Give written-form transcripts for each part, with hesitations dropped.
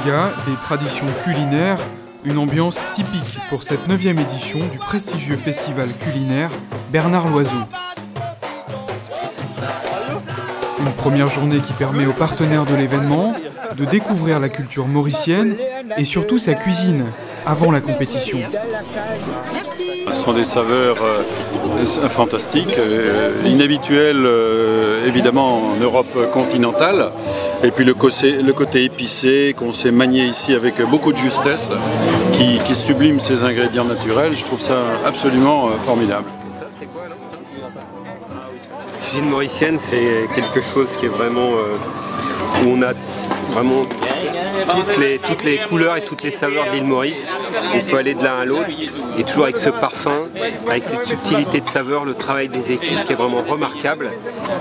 Bodega, des traditions culinaires, une ambiance typique pour cette 9e édition du prestigieux festival culinaire Bernard Loiseau. Une première journée qui permet aux partenaires de l'événement de découvrir la culture mauricienne et surtout sa cuisine avant la compétition. Ce sont des saveurs fantastiques, inhabituelles évidemment en Europe continentale. Et puis le côté épicé qu'on sait manier ici avec beaucoup de justesse, qui sublime ces ingrédients naturels, je trouve ça absolument formidable. La cuisine mauricienne, c'est quelque chose qui est vraiment où on a vraiment toutes les couleurs et toutes les saveurs de l'île Maurice. On peut aller de l'un à l'autre et toujours avec ce parfum, avec cette subtilité de saveur, le travail des épices qui est vraiment remarquable.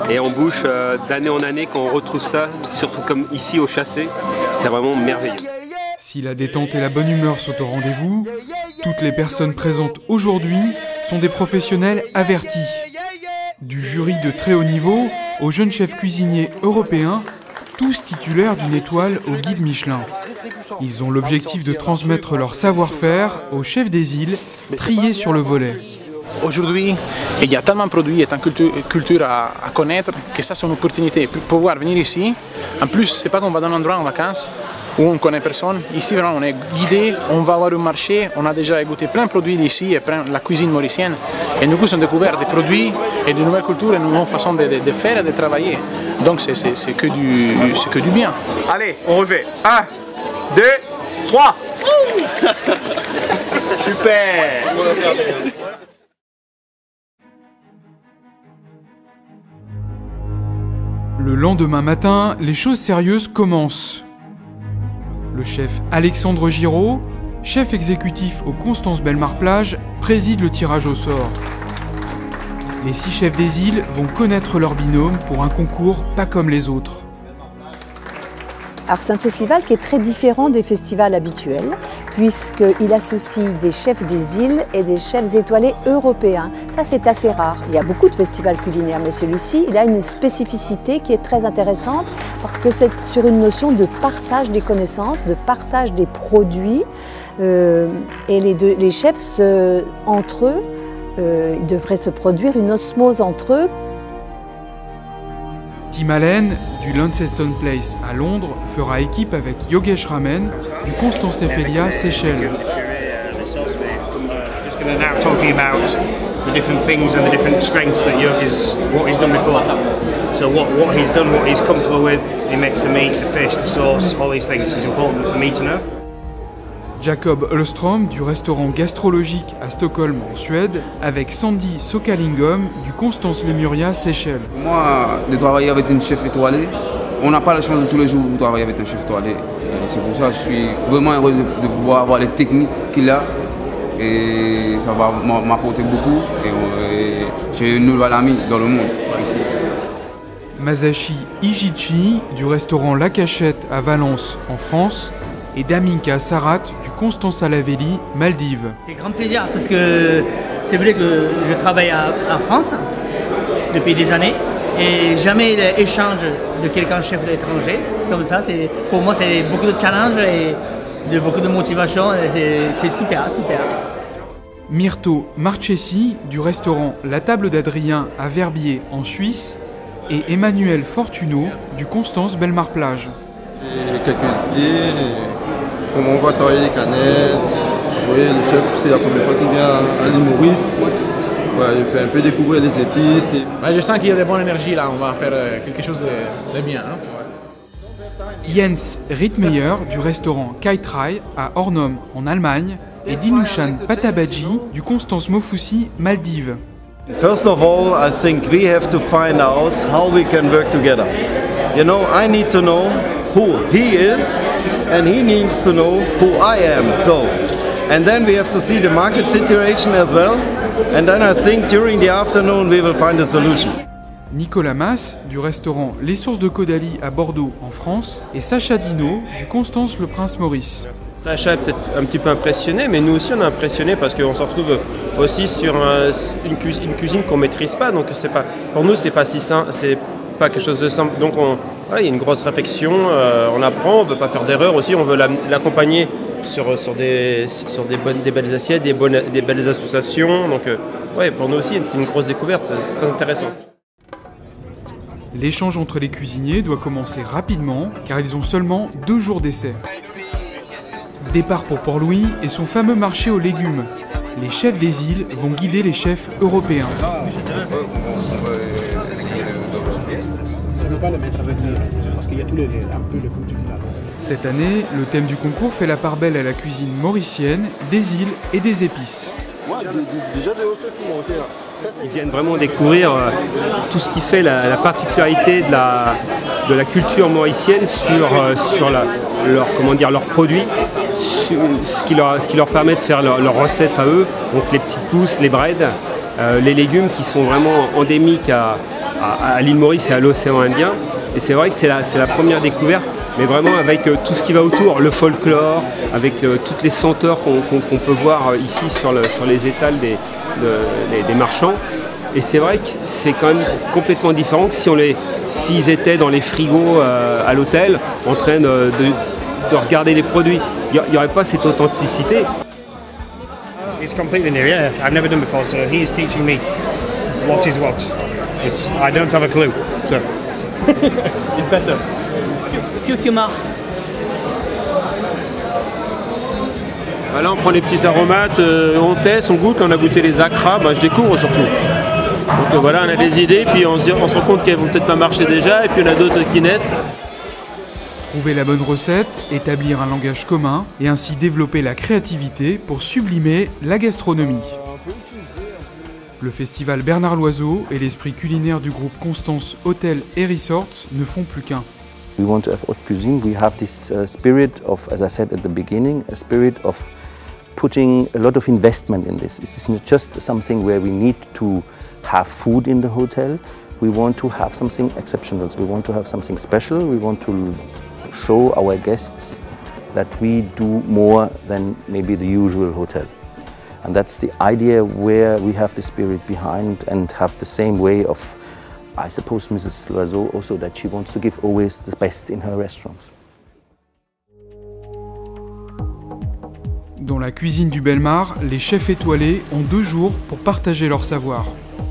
Et en bouche, d'année en année, quand on retrouve ça, surtout comme ici au Chassé, c'est vraiment merveilleux. Si la détente et la bonne humeur sont au rendez-vous, toutes les personnes présentes aujourd'hui sont des professionnels avertis. Du jury de très haut niveau aux jeunes chefs cuisiniers européens, tous titulaires d'une étoile au guide Michelin. Ils ont l'objectif de transmettre leur savoir-faire aux chefs des îles, triés sur le volet. Aujourd'hui, il y a tellement de produits et tant de culture à connaître que ça c'est une opportunité pour pouvoir venir ici. En plus, c'est pas qu'on va dans un endroit en vacances où on ne connaît personne. Ici, vraiment, on est guidé, on va avoir un marché, on a déjà goûté plein de produits d'ici et plein de la cuisine mauricienne. Et du coup, on a découvert des produits et de nouvelles cultures et de nouvelles façons de faire et de travailler. Donc, c'est que du bien. Allez, on refait. 1, 2, 3. Super. Le lendemain matin, les choses sérieuses commencent. Le chef Alexandre Giraud, chef exécutif au Constance Bellemare Plage, préside le tirage au sort. Les 6 chefs des îles vont connaître leur binôme pour un concours pas comme les autres. Alors c'est un festival qui est très différent des festivals habituels, puisqu'il associe des chefs des îles et des chefs étoilés européens. Ça c'est assez rare. Il y a beaucoup de festivals culinaires, mais celui-ci, il a une spécificité qui est très intéressante, parce que c'est sur une notion de partage des connaissances, de partage des produits, et les chefs, entre eux, il devrait se produire une osmose entre eux. Tim Allen, du Launceston Place à Londres, fera équipe avec Yogesh Ramen, du Constance Ephelia, Seychelles. Talking about the different things and the different strengths that Yogesh, what he's done before. So what he's done, what he's comfortable with, he makes the meat, the fish, the sauce, all these things is important for me to know. Jacob Ölström, du restaurant gastrologique à Stockholm en Suède, avec Sandy Sokalingom, du Constance Lemuria, Seychelles. Pour moi, de travailler avec une chef étoilée, on n'a pas la chance de tous les jours de travailler avec un chef étoilé. C'est pour ça que je suis vraiment heureux de pouvoir avoir les techniques qu'il a. Et ça va m'apporter beaucoup. Et j'ai une nouvelle amie dans le monde ici. Masashi Ijichi, du restaurant La Cachette à Valence en France, et Daminka Sarat du Constance Alavelli, Maldives. C'est grand plaisir parce que c'est vrai que je travaille en France depuis des années et jamais l'échange de quelqu'un chef de l'étranger comme ça, pour moi c'est beaucoup de challenge et beaucoup de motivation, c'est super, super. Myrto Marchesi du restaurant La Table d'Adrien à Verbier en Suisse et Emmanuel Fortuno du Constance Bellemare Plage. J'ai quelques idées, comment on va travailler les canettes. Oui, le chef, c'est la première fois qu'il vient à l'île Maurice. Ouais, il fait un peu découvrir les épices. Ouais, je sens qu'il y a de bonnes énergies là, on va faire quelque chose de bien. Hein. Jens Rittmeyer du restaurant Kaitrai à Ornum en Allemagne et Dinushan Patabaji du Constance Mofussi, Maldives. First of all, I think we have to find out how we can work together. You know, I need to know who he is and he needs to know who I am. So, and then we have to see the market situation as well. And then I think during the afternoon we will find a solution. Nicolas Mas du restaurant Les Sources de Caudalie à Bordeaux en France et Sacha Dino du Constance Le Prince Maurice. Sacha est peut-être un petit peu impressionné, mais nous aussi on est impressionné parce qu'on se retrouve aussi sur une cuisine qu'on ne maîtrise pas. Donc c'est pas, pour nous c'est pas si simple, c'est pas quelque chose de simple. Donc il y a une grosse réflexion, on apprend, on ne veut pas faire d'erreur aussi, on veut l'accompagner sur des belles assiettes, des belles associations. Donc pour nous aussi, c'est une grosse découverte, c'est très intéressant. L'échange entre les cuisiniers doit commencer rapidement, car ils ont seulement 2 jours d'essai. Départ pour Port-Louis et son fameux marché aux légumes. Les chefs des îles vont guider les chefs européens. Cette année, le thème du concours fait la part belle à la cuisine mauricienne, des îles et des épices. Ils viennent vraiment découvrir tout ce qui fait la particularité de la culture mauricienne sur leurs produits, ce qui leur permet de faire leurs recettes à eux, donc les petites pousses, les breads, les légumes qui sont vraiment endémiques à l'île Maurice et à l'océan Indien. Et c'est vrai que c'est la première découverte, mais vraiment avec tout ce qui va autour, le folklore, avec toutes les senteurs qu'on peut voir ici sur les étals des marchands. Et c'est vrai que c'est quand même complètement différent que s'ils étaient dans les frigos à l'hôtel en train de regarder les produits. Il n'y aurait pas cette authenticité. It's completely new, yeah. I've never done before, so he is teaching me what is what. I don't have a clue, so it's better. Curcuma. Là, on prend les petits aromates, on teste, on goûte. On a goûté les acras, je découvre surtout. Donc voilà, on a des idées, puis on se rend compte qu'elles vont peut-être pas marcher déjà, et puis on a d'autres qui naissent. Trouver la bonne recette, établir un langage commun et ainsi développer la créativité pour sublimer la gastronomie. Le festival Bernard Loiseau et l'esprit culinaire du groupe Constance Hôtel et Resorts ne font plus qu'un. We want to have haute cuisine. We have this spirit of, as I said at the beginning, a spirit of putting a lot of investment in this. This is not just something where we need to have food in the hotel. We want to have something exceptional. We want to have something special. We want to show our guests that we do more than maybe the usual hotel. And that's the idea where we have the spirit behind and have the same way of, I suppose, Mrs. Loiseau also, that she wants to give always the best in her restaurants. Dans la cuisine du Belmar, les chefs étoilés ont 2 jours pour partager leur savoir.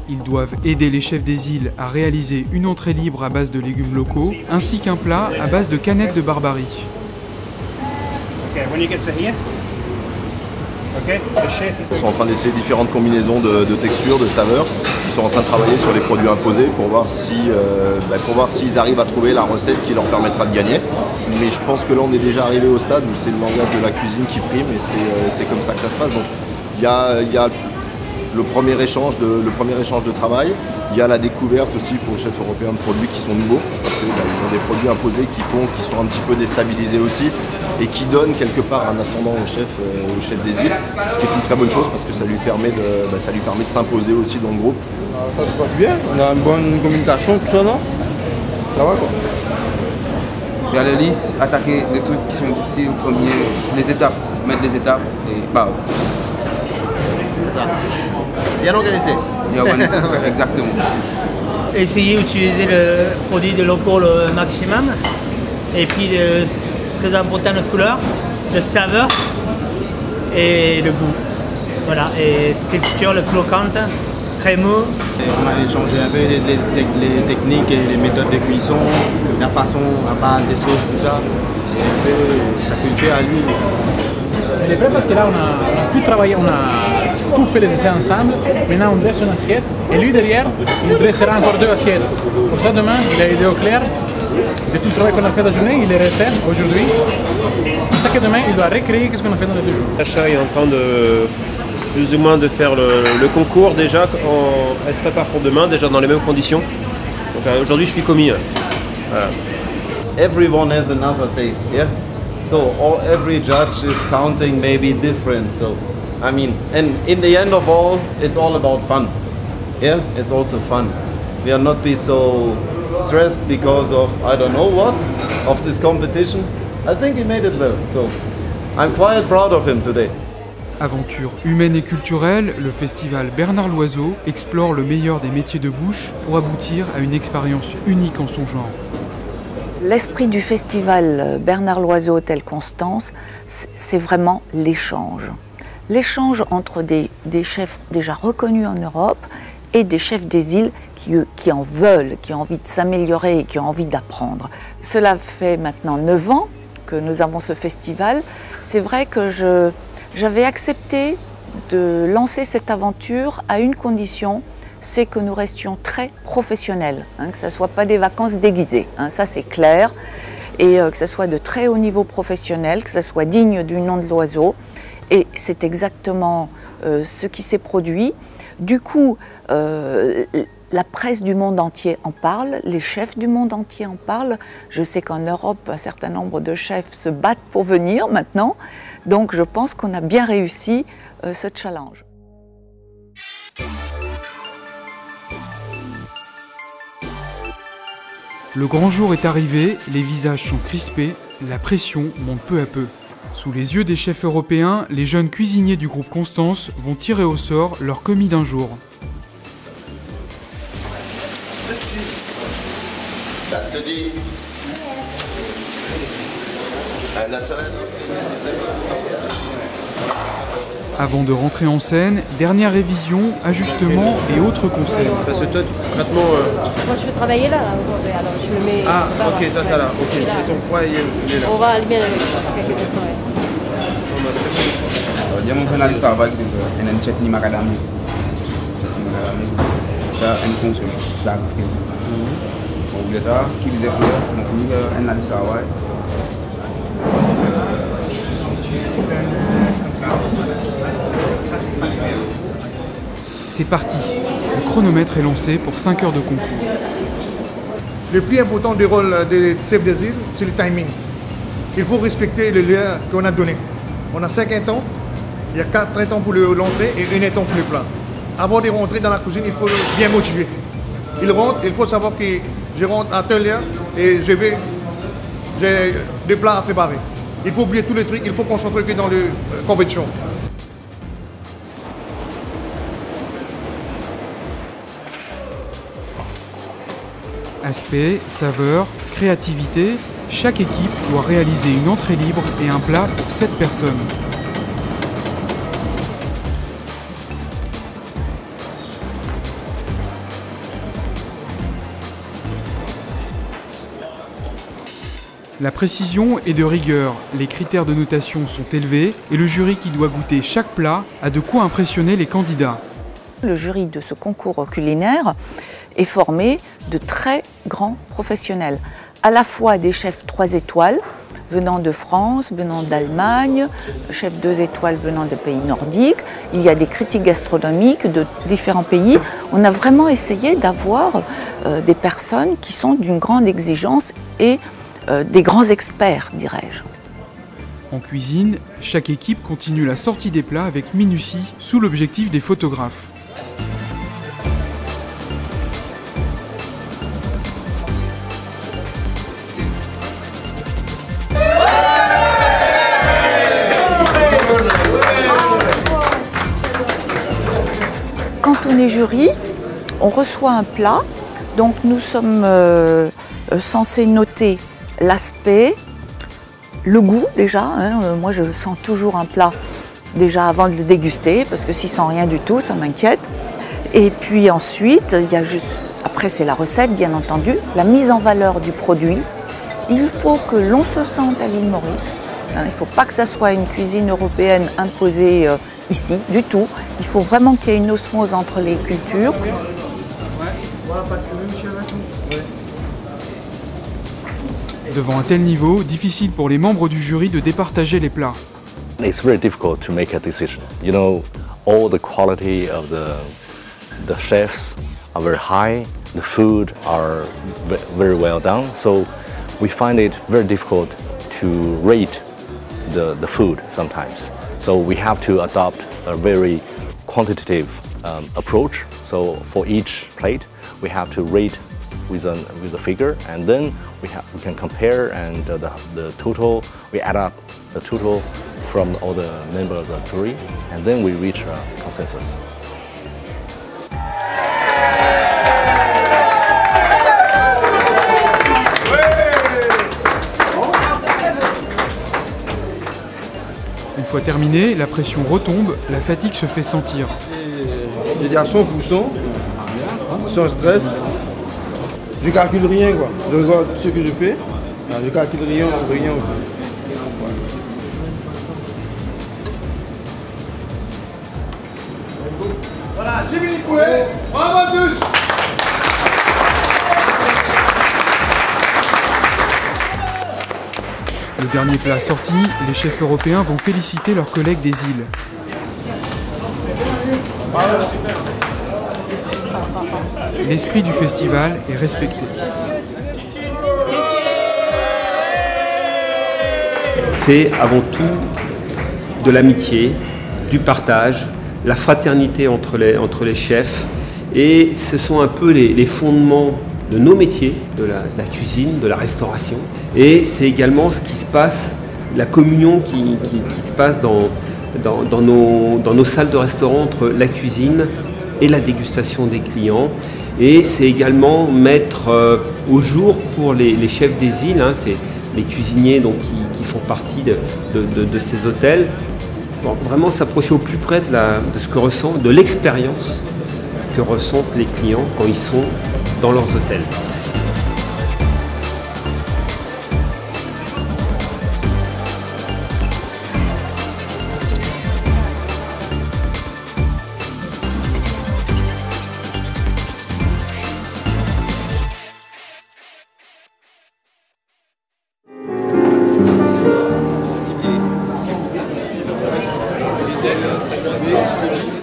Ils doivent aider les chefs des îles à réaliser une entrée libre à base de légumes locaux, ainsi qu'un plat à base de canettes de barbarie. Ils sont en train d'essayer différentes combinaisons de textures, de saveurs. Ils sont en train de travailler sur les produits imposés pour voir s'ils arrivent à trouver la recette qui leur permettra de gagner. Mais je pense que là on est déjà arrivé au stade où c'est le langage de la cuisine qui prime et c'est comme ça que ça se passe. Donc il y a le premier échange de travail, il y a la découverte aussi pour les chefs européens de produits qui sont nouveaux, parce qu'ils ont des produits imposés qui sont un petit peu déstabilisés aussi, et qui donnent quelque part un ascendant au chef des îles, ce qui est une très bonne chose parce que ça lui permet de s'imposer aussi dans le groupe. Ça se passe bien, on a une bonne communication, tout ça, non? Ça va quoi? Il y a les listes, attaquer les trucs qui sont difficiles, les étapes, mettre des étapes et bah. Bien organisé. Bien organisé, exactement. Essayer d'utiliser le produit de locaux le maximum. Et puis, très important, la couleur, la saveur et le goût. Voilà, et texture, le croquante, crémeux. On a échangé un peu les techniques et les méthodes de cuisson, la façon à base des sauces, tout ça. Et un peu sa culture à lui. Elle est vraie parce que là, on a tout travaillé, on a tout fait les essais ensemble. Maintenant, on dresse une assiette. Et lui, derrière, il dressera encore 2 assiettes. Pour ça, demain, il a l'idée au clair de tout le travail qu'on a fait la journée, il les refait aujourd'hui. Pour ça que demain, il doit recréer ce qu'on a fait dans les 2 jours. Sacha est en train de, plus ou moins, de faire le concours déjà. Elle se prépare pour demain, déjà dans les mêmes conditions. Donc aujourd'hui, je suis commis. Voilà. Everyone has another taste, yeah? So every judge is counting maybe different. So I mean, and in the end of all, it's all about fun. Yeah, it's also fun. We are not be so stressed because of I don't know what of this competition. I think he made it well. So I'm quite proud of him today. Aventure humaine et culturelle, le festival Bernard Loiseau explore le meilleur des métiers de bouche pour aboutir à une expérience unique en son genre. L'esprit du festival Bernard Loiseau Hôtel Constance, c'est vraiment l'échange. L'échange entre des chefs déjà reconnus en Europe et des chefs des îles qui en veulent, qui ont envie de s'améliorer et qui ont envie d'apprendre. Cela fait maintenant 9 ans que nous avons ce festival. C'est vrai que j'avais accepté de lancer cette aventure à une condition, c'est que nous restions très professionnels, que ce ne soit pas des vacances déguisées, ça c'est clair, et que ce soit de très haut niveau professionnel, que ce soit digne du nom de l'oiseau, et c'est exactement ce qui s'est produit. Du coup, la presse du monde entier en parle, les chefs du monde entier en parlent. Je sais qu'en Europe, un certain nombre de chefs se battent pour venir maintenant, donc je pense qu'on a bien réussi ce challenge. Le grand jour est arrivé, les visages sont crispés, la pression monte peu à peu. Sous les yeux des chefs européens, les jeunes cuisiniers du groupe Constance vont tirer au sort leur commis d'un jour. Avant de rentrer en scène, dernière révision, ajustements et autres conseils. Parce que toi, concrètement... Moi, je vais travailler là, aujourd'hui, alors je le mets... Ah, ok, ça t'as là, ok. Et ton froid, il est là. On va allumer avec quelques instants, Dia mengenali Starbucks dengan chutney macadamia. Ça, une fonction, ça arrive. On voulait ça, qui faisait fleur, on voulait un analyse Starbucks. C'est parti, le chronomètre est lancé pour 5 heures de concours. Le plus important du rôle des chefs des îles, c'est le timing. Il faut respecter le lien qu'on a donné. On a 5 étangs, il y a 4 étangs pour l'entrée et 1 étang pour le plat. Avant de rentrer dans la cuisine, il faut bien motiver. Il rentre, il faut savoir que je rentre à tel lien et j'ai des plats à préparer. Il faut oublier tous les trucs, il faut concentrer que dans la compétition. Aspect, saveur, créativité, chaque équipe doit réaliser une entrée libre et un plat pour 7 personnes. La précision est de rigueur, les critères de notation sont élevés et le jury qui doit goûter chaque plat a de quoi impressionner les candidats. Le jury de ce concours culinaire est formé de très grands professionnels, à la fois des chefs 3 étoiles venant de France, venant d'Allemagne, chefs 2 étoiles venant des pays nordiques, il y a des critiques gastronomiques de différents pays. On a vraiment essayé d'avoir des personnes qui sont d'une grande exigence et des grands experts, dirais-je. En cuisine, chaque équipe continue la sortie des plats avec minutie sous l'objectif des photographes. Quand on est jury, on reçoit un plat, donc nous sommes censés noter l'aspect, le goût déjà, moi je sens toujours un plat déjà avant de le déguster parce que s'il sent rien du tout ça m'inquiète. Et puis ensuite, il y a juste, après c'est la recette bien entendu, la mise en valeur du produit. Il faut que l'on se sente à l'île Maurice, il ne faut pas que ça soit une cuisine européenne imposée ici du tout, il faut vraiment qu'il y ait une osmose entre les cultures. Devant un tel niveau, difficile pour les membres du jury de départager les plats. It's very difficult to make a decision. You know, all the quality of the chefs are very high, the food are very well done, so we find it very difficult to rate the food sometimes. So we have to adopt a very quantitative approach. So for each plate, we have to rate with a figure, and then we can compare, and the total, we add up the total from all the members of the jury, and then we reach a consensus. Une fois terminé, la pression retombe, la fatigue se fait sentir. J'ai dit à 100%, sans stress. Je calcule rien quoi. Je regarde ce que je fais, je calcule rien. Voilà, Jimmy Poulet, bravo tous. Le dernier plat sorti, les chefs européens vont féliciter leurs collègues des îles. L'esprit du festival est respecté. C'est avant tout de l'amitié, du partage, la fraternité entre les chefs. Et ce sont un peu les fondements de nos métiers, de la cuisine, de la restauration. Et c'est également ce qui se passe, la communion qui se passe dans nos salles de restaurant entre la cuisine et la dégustation des clients. Et c'est également mettre au jour pour les chefs des îles, hein, c'est les cuisiniers donc, qui font partie de ces hôtels, bon, vraiment s'approcher au plus près de ce que ressent, de l'expérience que ressentent les clients quand ils sont dans leurs hôtels.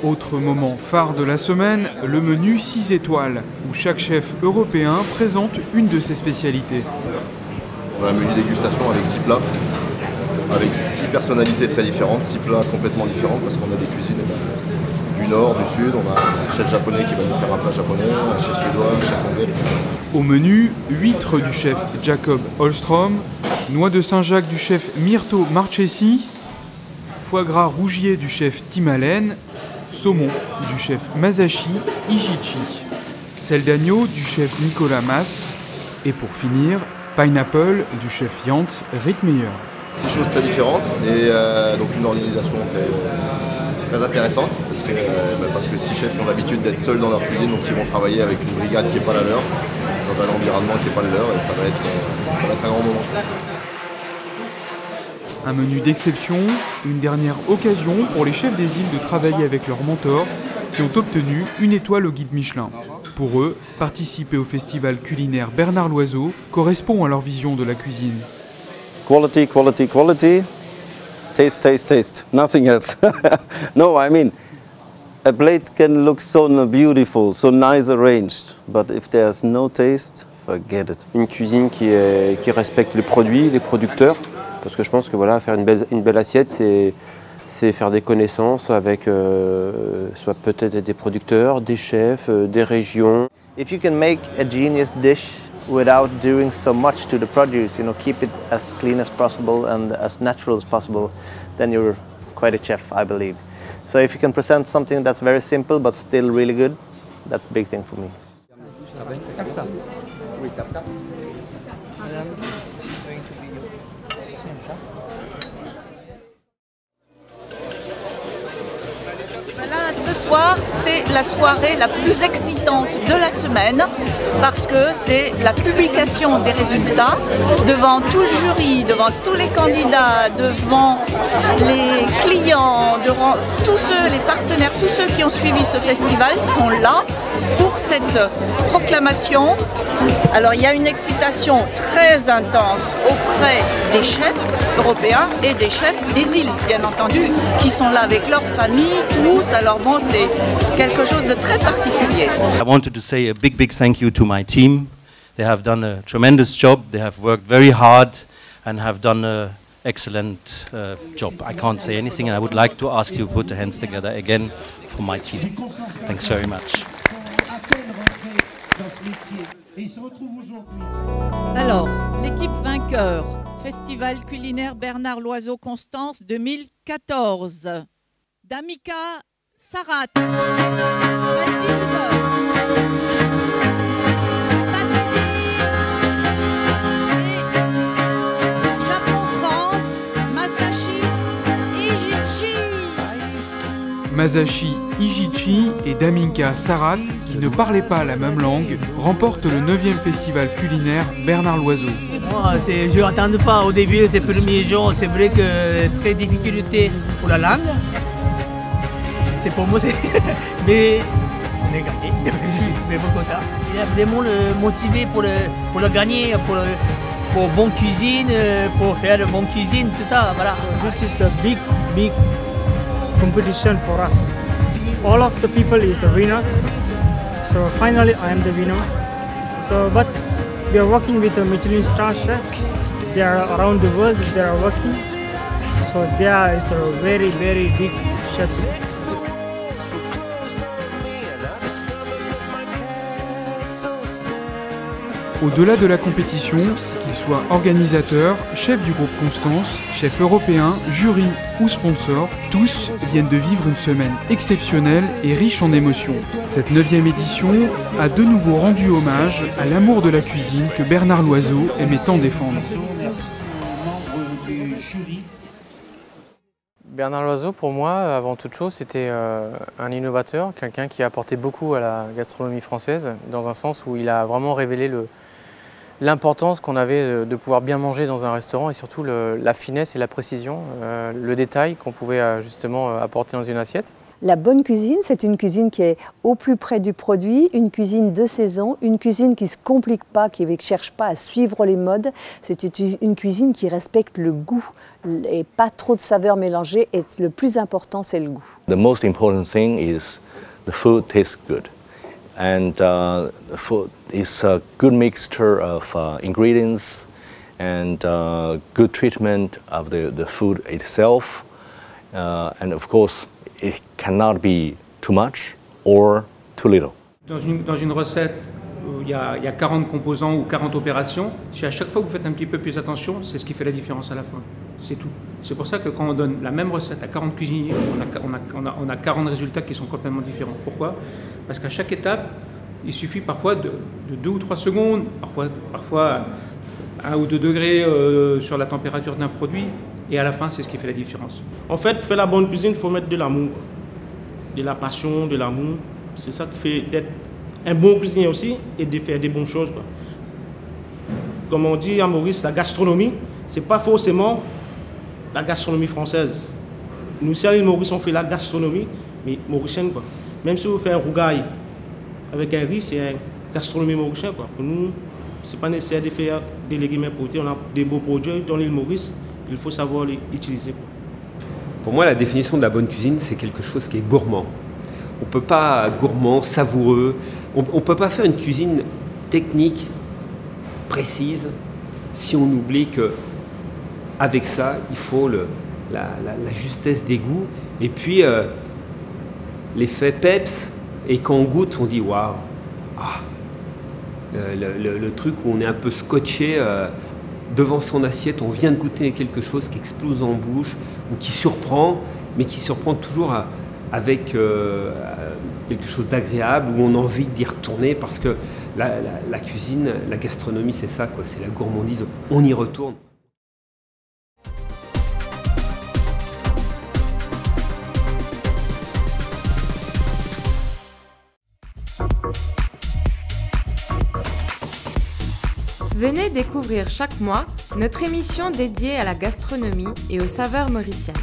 Autre moment phare de la semaine, le menu 6 étoiles, où chaque chef européen présente une de ses spécialités. On a un menu dégustation avec 6 plats, avec 6 personnalités très différentes, 6 plats complètement différents, parce qu'on a des cuisines du nord, du sud, on a un chef japonais qui va nous faire un plat japonais, un chef suédois, un chef anglais. Au menu, huîtres du chef Jacob Holstrom, noix de Saint-Jacques du chef Mirto Marchesi, foie gras rougier du chef Tim Allen, saumon du chef Masashi Ijichi, sel d'agneau du chef Nicolas Mas et pour finir, pineapple du chef Jans Rittmeyer. 6 choses très différentes et donc une organisation très intéressante parce que 6 chefs qui ont l'habitude d'être seuls dans leur cuisine, donc ils vont travailler avec une brigade qui n'est pas la leur, dans un environnement qui n'est pas le leur et ça va être un grand moment je pense. Un menu d'exception, une dernière occasion pour les chefs des îles de travailler avec leurs mentors qui ont obtenu une étoile au guide Michelin. Pour eux, participer au festival culinaire Bernard Loiseau correspond à leur vision de la cuisine. Quality, quality, quality. Taste, taste, taste. Nothing else. No, I mean, a plate can look so beautiful, so nice arranged, but if there's no taste, forget it. Une cuisine qui respecte les produits, les producteurs. Parce que je pense que voilà, faire une belle assiette, c'est faire des connaissances avec soit peut-être des producteurs, des chefs, des régions. If you can make a genius dish without doing so much to the produce, keep it as clean as possible and as natural as possible, then you're quite a chef, I believe. So if you can present something that's very simple but still really good, that's a big thing for me. Ce soir, c'est la soirée la plus excitante de la semaine parce que c'est la publication des résultats devant tout le jury, devant tous les candidats, devant les clients, devant tous ceux, les partenaires, tous ceux qui ont suivi ce festival sont là pour cette proclamation. Alors il y a une excitation très intense auprès des chefs européens et des chefs des îles, bien entendu, qui sont là avec leurs familles, tous. Alors bon, c'est quelque chose de très particulier. I wanted to say a big thank you to my team. They have done a tremendous job. They have worked very hard and have done an excellent job. I can't say anything, and I would like to ask you to put the hands together again for my team. Thanks very much. Alors, l'équipe vainqueur, Festival culinaire Bernard Loiseau Constance 2014. Damika Sarat, Maldives, et Japon-France, Masashi Ijichi. Masashi Ijichi et Daminka Sarat, qui ne parlaient pas la même langue, remportent le 9e festival culinaire Bernard Loiseau. Je n'attendais pas au début, ces premiers jours, c'est vrai que très difficulté pour la langue. C'est pour moi, mais on est gagné, je suis vraiment content. Il a vraiment motivé pour le gagner, pour bonne cuisine, pour faire de bonne cuisine, tout ça, voilà. This is the big competition for us. All of the people is the winners. So finally I am the winner. So but we are working with a Michelin star chef. They are around the world, they are working. So there is a very big chef. Au-delà de la compétition, qu'ils soient organisateurs, chefs du groupe Constance, chefs européens, jury ou sponsors, tous viennent de vivre une semaine exceptionnelle et riche en émotions. Cette 9e édition a de nouveau rendu hommage à l'amour de la cuisine que Bernard Loiseau aimait tant défendre. Bernard Loiseau, pour moi, avant toute chose, c'était un innovateur, quelqu'un qui a apporté beaucoup à la gastronomie française, dans un sens où il a vraiment révélé l'importance qu'on avait de pouvoir bien manger dans un restaurant et surtout la finesse et la précision, le détail qu'on pouvait justement apporter dans une assiette. La bonne cuisine, c'est une cuisine qui est au plus près du produit, une cuisine de saison, une cuisine qui ne se complique pas, qui ne cherche pas à suivre les modes. C'est une cuisine qui respecte le goût et pas trop de saveurs mélangées. Et le plus important, c'est le goût. The most important thing is the food tastes good. And the food is a good mixture of ingredients and good treatment of the food itself. And of course, it cannot be too much or too little. Dans une recette où il y a 40 composants ou 40 opérations, si à chaque fois vous faites un petit peu plus attention, c'est ce qui fait la différence à la fin. C'est tout. C'est pour ça que quand on donne la même recette à 40 cuisiniers, on a 40 résultats qui sont complètement différents. Pourquoi? Parce qu'à chaque étape, il suffit parfois de 2 ou 3 secondes, parfois 1 ou 2 degrés sur la température d'un produit, et à la fin, c'est ce qui fait la différence. En fait, pour faire la bonne cuisine, il faut mettre de l'amour, de la passion, de l'amour. C'est ça qui fait d'être un bon cuisinier aussi et de faire des bonnes choses. Comme on dit à Maurice, la gastronomie, ce n'est pas forcément la gastronomie française. Nous, ici à l'île Maurice, on fait la gastronomie, mais mauricienne, quoi. Même si vous faites un rougail avec un riz, c'est une gastronomie mauricienne, quoi. Pour nous, ce n'est pas nécessaire de faire des légumes importés. On a des beaux produits dans l'île Maurice. Il faut savoir les utiliser. Pour moi, la définition de la bonne cuisine, c'est quelque chose qui est gourmand. On ne peut pas gourmand, savoureux. On ne peut pas faire une cuisine technique, précise, si on oublie qu'avec ça, il faut la justesse des goûts. Et puis, l'effet peps. Et quand on goûte, on dit waouh. Ah, le truc où on est un peu scotché. Devant son assiette, on vient de goûter quelque chose qui explose en bouche ou qui surprend, mais qui surprend toujours avec quelque chose d'agréable où on a envie d'y retourner parce que la cuisine, la gastronomie, c'est ça, quoi, c'est la gourmandise, on y retourne. Venez découvrir chaque mois notre émission dédiée à la gastronomie et aux saveurs mauriciennes.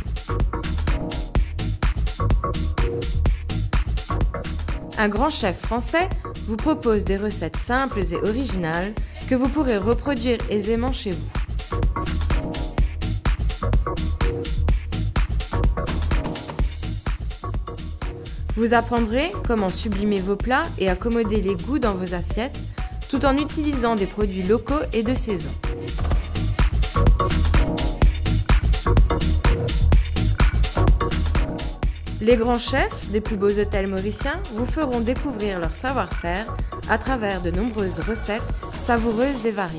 Un grand chef français vous propose des recettes simples et originales que vous pourrez reproduire aisément chez vous. Vous apprendrez comment sublimer vos plats et accommoder les goûts dans vos assiettes tout en utilisant des produits locaux et de saison. Les grands chefs des plus beaux hôtels mauriciens vous feront découvrir leur savoir-faire à travers de nombreuses recettes savoureuses et variées.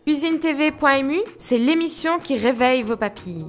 CuisineTV.mu, c'est l'émission qui réveille vos papilles.